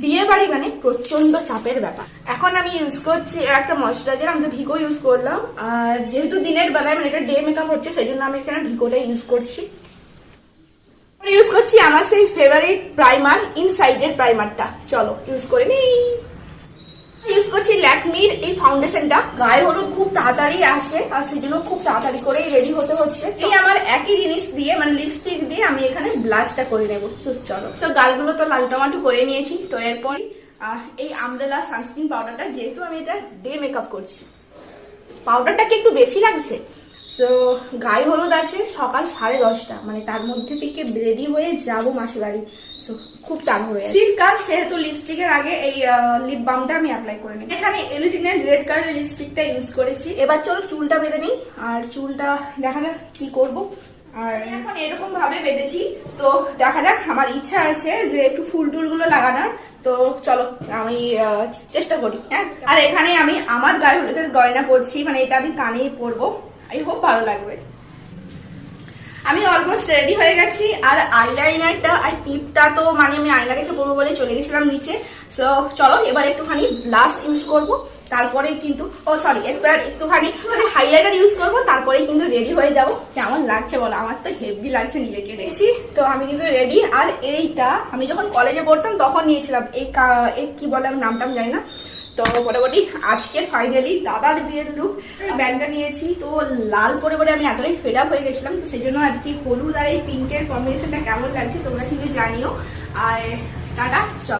বিয়ে বাড়ি মানে প্রচন্ড চাপের ব্যাপার। এখন আমি ইউজ করছি একটা ময়শ্চারাইজার, আমি তো ভিগো ইউজ করলাম। আর যেহেতু দিনের বেলায় মানে এটা ডে মেকআপ হচ্ছে, সেই জন্য আমি এখানে ভিগোটা ইউজ করছি। ইউজ করছি আমার সেই ফেভারিট প্রাইমার, ইনসাইডের প্রাইমারটা। চলো ইউজ করে নিই। ইউজ করছি ল্যাকমির এই ফাউন্ডেশনটা। গায়ে হলুদ খুব তাড়াতাড়ি আসে, আর সেই জন্য খুব তাড়াতাড়ি করেই রেডি হতে হচ্ছে। এই আমার একই জিনিস দিয়ে মানে লিপস্টিক দিয়ে আমি এখানে ব্লাশটা করে নেবো। তো চলো, তো গালগুলো তো লাল টমাটো করে নিয়েছি। তো এরপর এই আমব্রেলা সানস্ক্রিন পাউডারটা, যেহেতু আমি এটা ডে মেকআপ করছি, পাউডারটাকে একটু বেশি লাগছে। তো গায়ে হলুদ আছে সকাল 10:30, মানে তার মধ্যে থেকে রেডি হয়ে যাবো মাসির বাড়ি। সো খুব তাড়াহুড়ো হয়ে শীতকাল, সেহেতু লিপস্টিকের আগে এই লিপ বামটা আমি অ্যাপ্লাই করে নিই। এখানে এলিটিনের রেড কালারের লিপস্টিকটা ইউজ করেছি। এবার চলো চুলটা বেঁধে নিই, আর চুলটা দেখা যাক কি করবো। আর এখন এরকম ভাবে বেঁধেছি, তো দেখা যাক। আমার ইচ্ছা আছে যে একটু ফুল টুল গুলো লাগানোর, তো চলো আমি চেষ্টা করি। হ্যাঁ, আর এখানে আমি আমার গায়ে হলুদের গয়না পরছি, মানে এটা আমি কানে পরবো। আই হোপ ভালো লাগবে। আমি অলমোস্ট রেডি হয়ে গেছি। আর আইলাইনারটা আর টিপটা তো মানে আমি আয়না দেখে পরবো বলে চলে গেছিলাম নিচে। সো চলো এবার একটুখানি ব্লাশ ইউজ করবো, তারপরেই কিন্তু একটুখানি মানে হাইলাইটার ইউজ করবো, তারপরেই কিন্তু রেডি হয়ে যাবো। কেমন লাগছে বলো? আমার তো হেভি লাগছে নিজেকে দেখছি। তো আমি কিন্তু রেডি। আর এইটা আমি যখন কলেজে পড়তাম তখন নিয়েছিলাম। এই কি বলে আমি নামটা জানি না। তো মোটামুটি আজকে ফাইনালি দাদার বিয়ের লুক। ব্যাগটা নিয়েছি, তো লাল করে বলে আমি এতটাই ফেড আপ হয়ে গেছিলাম। তো সেই জন্য আজকে হলুদ আর এই পিঙ্কের কম্বিনেশনটা কেমন লাগছে তোমরা কিন্তু জানিও। আর টাটা।